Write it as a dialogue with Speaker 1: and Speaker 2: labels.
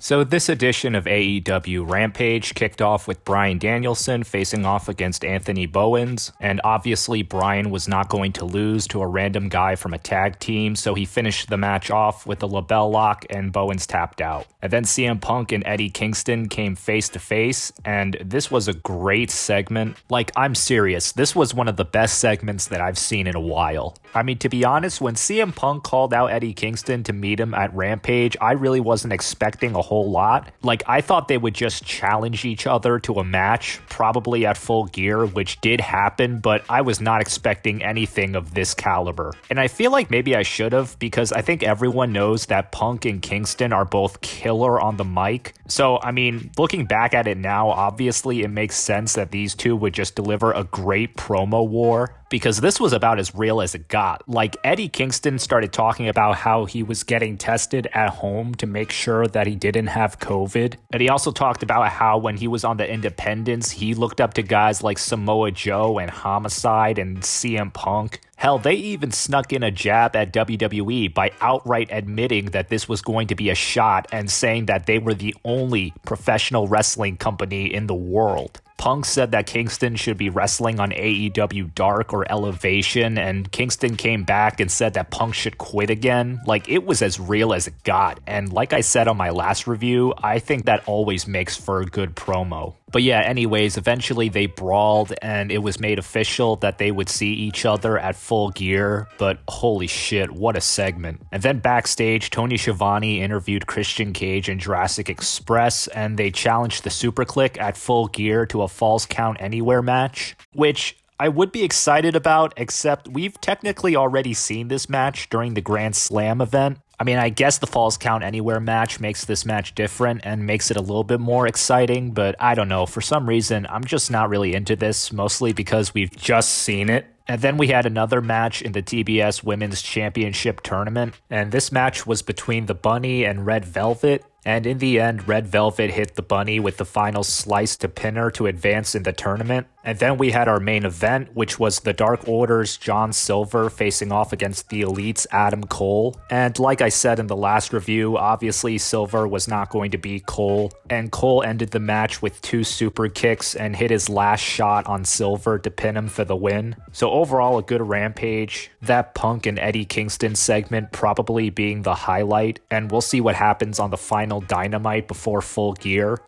Speaker 1: So this edition of AEW Rampage kicked off with Bryan Danielson facing off against Anthony Bowens, and obviously Bryan was not going to lose to a random guy from a tag team, so he finished the match off with a label lock and Bowens tapped out. And then CM Punk and Eddie Kingston came face to face, and this was a great segment. Like, I'm serious, this was one of the best segments that I've seen in a while. I mean, to be honest, when CM Punk called out Eddie Kingston to meet him at Rampage, I really wasn't expecting a whole lot. Like, I thought they would just challenge each other to a match, probably at Full Gear, which did happen, but I was not expecting anything of this caliber. And I feel like maybe I should have, because I think everyone knows that Punk and Kingston are both killer on the mic. So, I mean, looking back at it now, obviously it makes sense that these two would just deliver a great promo war, because this was about as real as it got. Like, Eddie Kingston started talking about how he was getting tested at home to make sure that he didn't have COVID. And he also talked about how when he was on the independents, he looked up to guys like Samoa Joe and Homicide and CM Punk. Hell, they even snuck in a jab at WWE by outright admitting that this was going to be a shot and saying that they were the only professional wrestling company in the world. Punk said that Kingston should be wrestling on AEW Dark or Elevation, and Kingston came back and said that Punk should quit again. Like, it was as real as it got, and like I said on my last review, I think that always makes for a good promo. But yeah, anyways, eventually they brawled, and it was made official that they would see each other at Full Gear, but holy shit, what a segment. And then backstage, Tony Schiavone interviewed Christian Cage and Jurassic Express, and they challenged the Super Click at Full Gear to a Falls Count Anywhere match, which I would be excited about, except we've technically already seen this match during the Grand Slam event. I mean, I guess the Falls Count Anywhere match makes this match different and makes it a little bit more exciting, but I don't know, for some reason, I'm just not really into this, mostly because we've just seen it. And then we had another match in the TBS Women's Championship Tournament, and this match was between the Bunny and Red Velvet. And in the end, Red Velvet hit the Bunny with the final slice to pin her to advance in the tournament. And then we had our main event, which was the Dark Order's John Silver facing off against the Elite's Adam Cole. And like I said in the last review, obviously Silver was not going to beat Cole. And Cole ended the match with 2 super kicks and hit his last shot on Silver to pin him for the win. So overall, a good Rampage. That Punk and Eddie Kingston segment probably being the highlight. And we'll see what happens on the final Dynamite before Full Gear.